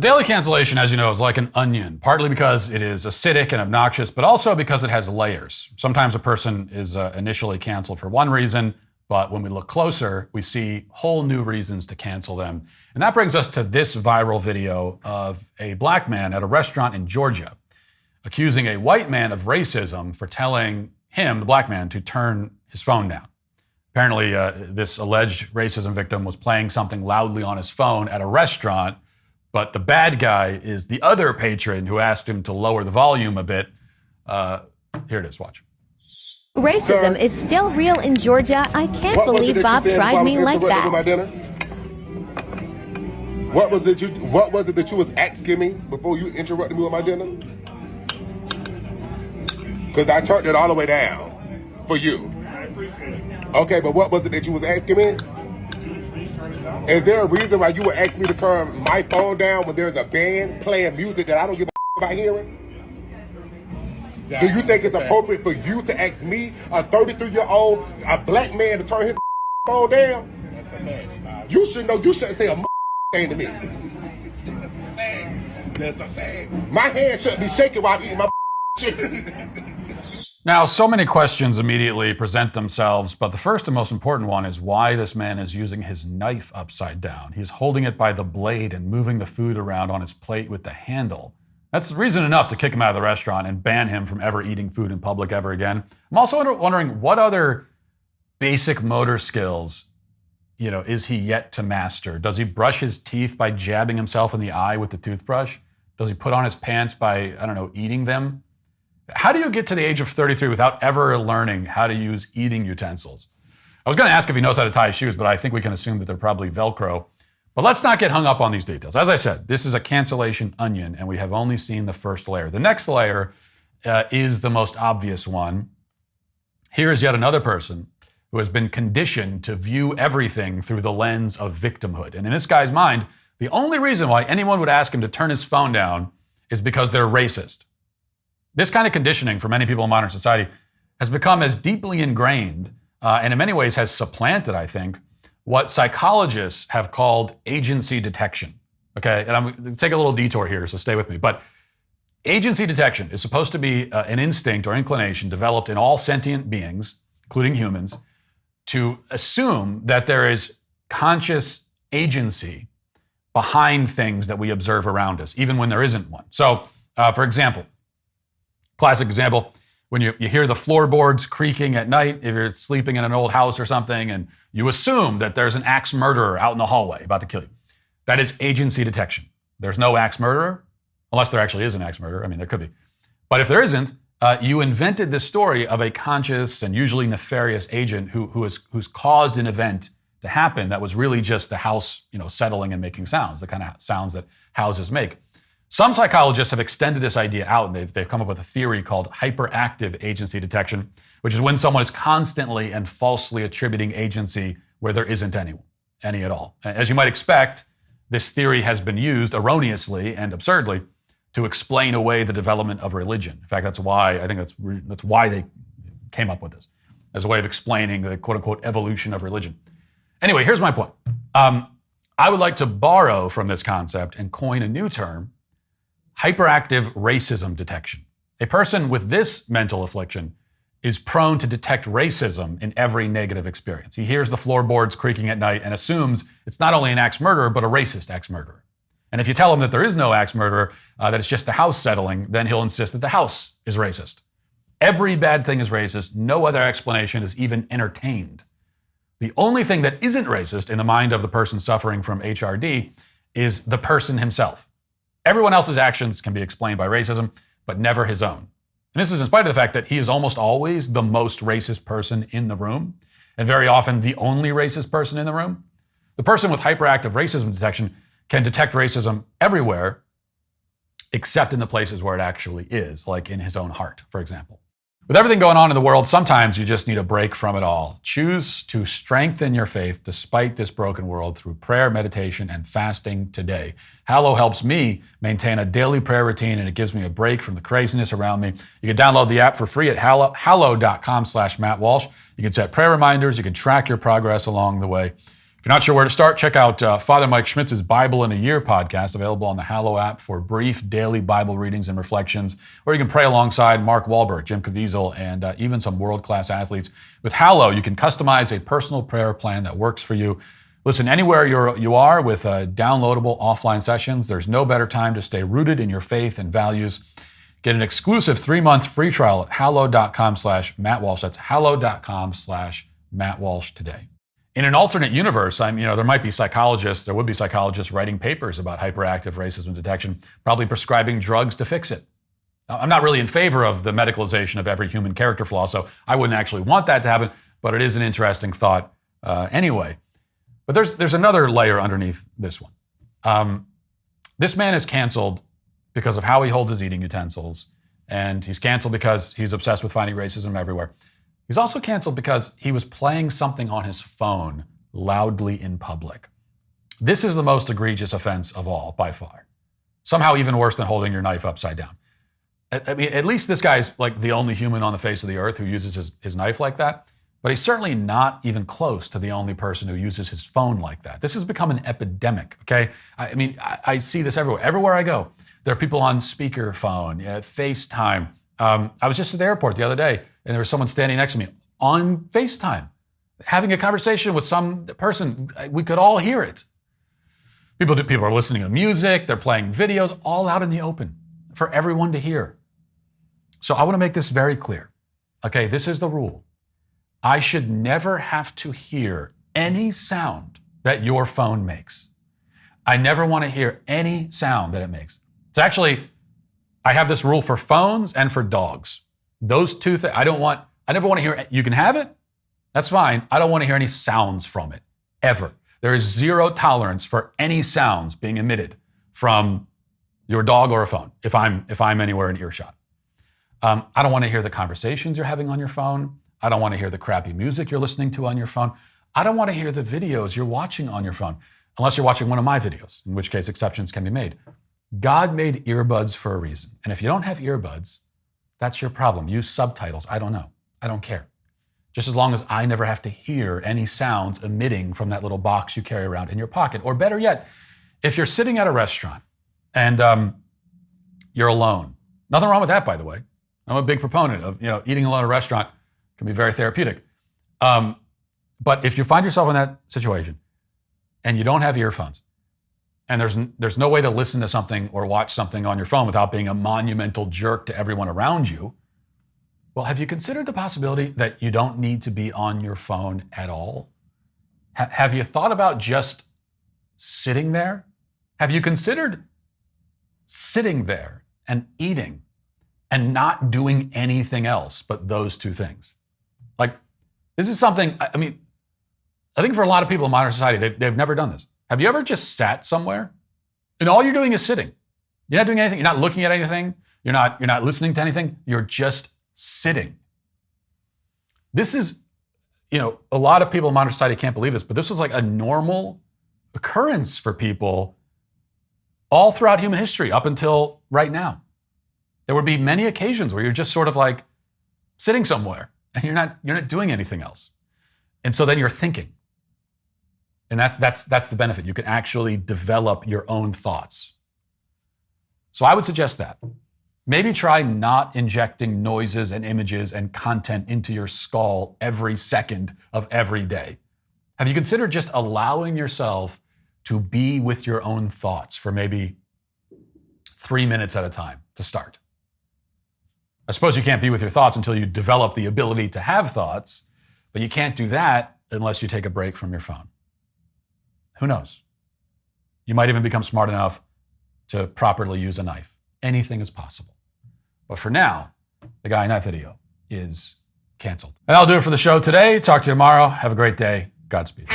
Daily cancellation, as you know, is like an onion, partly because it is acidic and obnoxious, but also because it has layers. Sometimes a person is initially canceled for one reason, but when we look closer, we see whole new reasons to cancel them. And that brings us to this viral video of a black man at a restaurant in Georgia accusing a white man of racism for telling him, the black man, to turn his phone down. Apparently, this alleged racism victim was playing something loudly on his phone at a restaurant, but the bad guy is the other patron who asked him to lower the volume a bit. Here it is, watch. Racism is still real in Georgia. I can't believe Bob tried me like that. What was it that you was asking me before you interrupted me with my dinner? Because I turned it all the way down for you. Okay, but what was it that you was asking me? Is there a reason why you would ask me to turn my phone down when there's a band playing music that I don't give a about hearing? Do you think it's appropriate for you to ask me, a 33-year-old, a black man, to turn his phone down? That's a fact. You should know. You shouldn't say a thing to me. That's a fact. My hand shouldn't be shaking while I'm eating my chicken. Now, so many questions immediately present themselves, but the first and most important one is why this man is using his knife upside down. He's holding it by the blade and moving the food around on his plate with the handle. That's reason enough to kick him out of the restaurant and ban him from ever eating food in public ever again. I'm also wondering what other basic motor skills, is he yet to master? Does he brush his teeth by jabbing himself in the eye with the toothbrush? Does he put on his pants by, eating them? How do you get to the age of 33 without ever learning how to use eating utensils? I was going to ask if he knows how to tie his shoes, but I think we can assume that they're probably Velcro. But let's not get hung up on these details. As I said, this is a cancellation onion, and we have only seen the first layer. The next layer is the most obvious one. Here is yet another person who has been conditioned to view everything through the lens of victimhood. And in this guy's mind, the only reason why anyone would ask him to turn his phone down is because they're racist. This kind of conditioning for many people in modern society has become as deeply ingrained and in many ways has supplanted, I think, what psychologists have called agency detection. Okay, and I'm going to take a little detour here, so stay with me. But agency detection is supposed to be an instinct or inclination developed in all sentient beings, including humans, to assume that there is conscious agency behind things that we observe around us, even when there isn't one. So, for example, classic example, when you hear the floorboards creaking at night, if you're sleeping in an old house or something, and you assume that there's an axe murderer out in the hallway about to kill you. That is agency detection. There's no axe murderer, unless there actually is an axe murderer. I mean, there could be. But if there isn't, you invented this story of a conscious and usually nefarious agent who's caused an event to happen that was really just the house, settling and making sounds, the kind of sounds that houses make. Some psychologists have extended this idea out, and they've come up with a theory called hyperactive agency detection, which is when someone is constantly and falsely attributing agency where there isn't any at all. As you might expect, this theory has been used erroneously and absurdly to explain away the development of religion. In fact, that's why they came up with this, as a way of explaining the quote-unquote evolution of religion. Anyway, here's my point. I would like to borrow from this concept and coin a new term: hyperactive racism detection. A person with this mental affliction is prone to detect racism in every negative experience. He hears the floorboards creaking at night and assumes it's not only an axe murderer, but a racist axe murderer. And if you tell him that there is no axe murderer, that it's just the house settling, then he'll insist that the house is racist. Every bad thing is racist. No other explanation is even entertained. The only thing that isn't racist in the mind of the person suffering from HRD is the person himself. Everyone else's actions can be explained by racism, but never his own. And this is in spite of the fact that he is almost always the most racist person in the room, and very often the only racist person in the room. The person with hyperactive racism detection can detect racism everywhere, except in the places where it actually is, like in his own heart, for example. With everything going on in the world, sometimes you just need a break from it all. Choose to strengthen your faith despite this broken world through prayer, meditation, and fasting today. Hallow helps me maintain a daily prayer routine, and it gives me a break from the craziness around me. You can download the app for free at hallow.com/Matt Walsh. You can set prayer reminders. You can track your progress along the way. If you're not sure where to start, check out Father Mike Schmitz's Bible in a Year podcast, available on the Hallow app for brief daily Bible readings and reflections, or you can pray alongside Mark Wahlberg, Jim Caviezel, and even some world-class athletes. With Hallow, you can customize a personal prayer plan that works for you. Listen anywhere you are with downloadable offline sessions. There's no better time to stay rooted in your faith and values. Get an exclusive 3-month free trial at hallow.com/Matt Walsh. That's hallow.com/Matt Walsh today. In an alternate universe, there would be psychologists writing papers about hyperactive racism detection, probably prescribing drugs to fix it. Now, I'm not really in favor of the medicalization of every human character flaw, so I wouldn't actually want that to happen, but it is an interesting thought anyway. But there's another layer underneath this one. This man is canceled because of how he holds his eating utensils, and he's canceled because he's obsessed with finding racism everywhere. He's also canceled because he was playing something on his phone loudly in public. This is the most egregious offense of all, by far. Somehow even worse than holding your knife upside down. I mean, at least this guy's like the only human on the face of the earth who uses his knife like that. But he's certainly not even close to the only person who uses his phone like that. This has become an epidemic, okay? I see this everywhere. Everywhere I go, there are people on speakerphone, FaceTime. I was just at the airport the other day, and there was someone standing next to me on FaceTime, having a conversation with some person. We could all hear it. People are listening to music, they're playing videos, all out in the open for everyone to hear. So I want to make this very clear. Okay, this is the rule. I should never have to hear any sound that your phone makes. I never want to hear any sound that it makes. It's actually, I have this rule for phones and for dogs. Those two things, I never want to hear, you can have it, that's fine. I don't want to hear any sounds from it, ever. There is zero tolerance for any sounds being emitted from your dog or a phone if I'm anywhere in earshot. I don't want to hear the conversations you're having on your phone. I don't want to hear the crappy music you're listening to on your phone. I don't want to hear the videos you're watching on your phone, unless you're watching one of my videos, in which case exceptions can be made. God made earbuds for a reason. And if you don't have earbuds, that's your problem. Use subtitles. I don't know. I don't care. Just as long as I never have to hear any sounds emitting from that little box you carry around in your pocket. Or better yet, if you're sitting at a restaurant and you're alone. Nothing wrong with that, by the way. I'm a big proponent of, eating alone at a restaurant can be very therapeutic. But if you find yourself in that situation and you don't have earphones, and there's no way to listen to something or watch something on your phone without being a monumental jerk to everyone around you, well, have you considered the possibility that you don't need to be on your phone at all? Have you thought about just sitting there? Have you considered sitting there and eating and not doing anything else but those two things? Like, this is something, I think for a lot of people in modern society, they've never done this. Have you ever just sat somewhere and all you're doing is sitting? You're not doing anything. You're not looking at anything. You're not listening to anything. You're just sitting. This is, a lot of people in modern society can't believe this, but this was like a normal occurrence for people all throughout human history up until right now. There would be many occasions where you're just sort of like sitting somewhere and you're not doing anything else. And so then you're thinking. And that's the benefit. You can actually develop your own thoughts. So I would suggest that. Maybe try not injecting noises and images and content into your skull every second of every day. Have you considered just allowing yourself to be with your own thoughts for maybe 3 minutes at a time to start? I suppose you can't be with your thoughts until you develop the ability to have thoughts, but you can't do that unless you take a break from your phone. Who knows? You might even become smart enough to properly use a knife. Anything is possible. But for now, the guy in that video is canceled. And that'll do it for the show today. Talk to you tomorrow. Have a great day. Godspeed.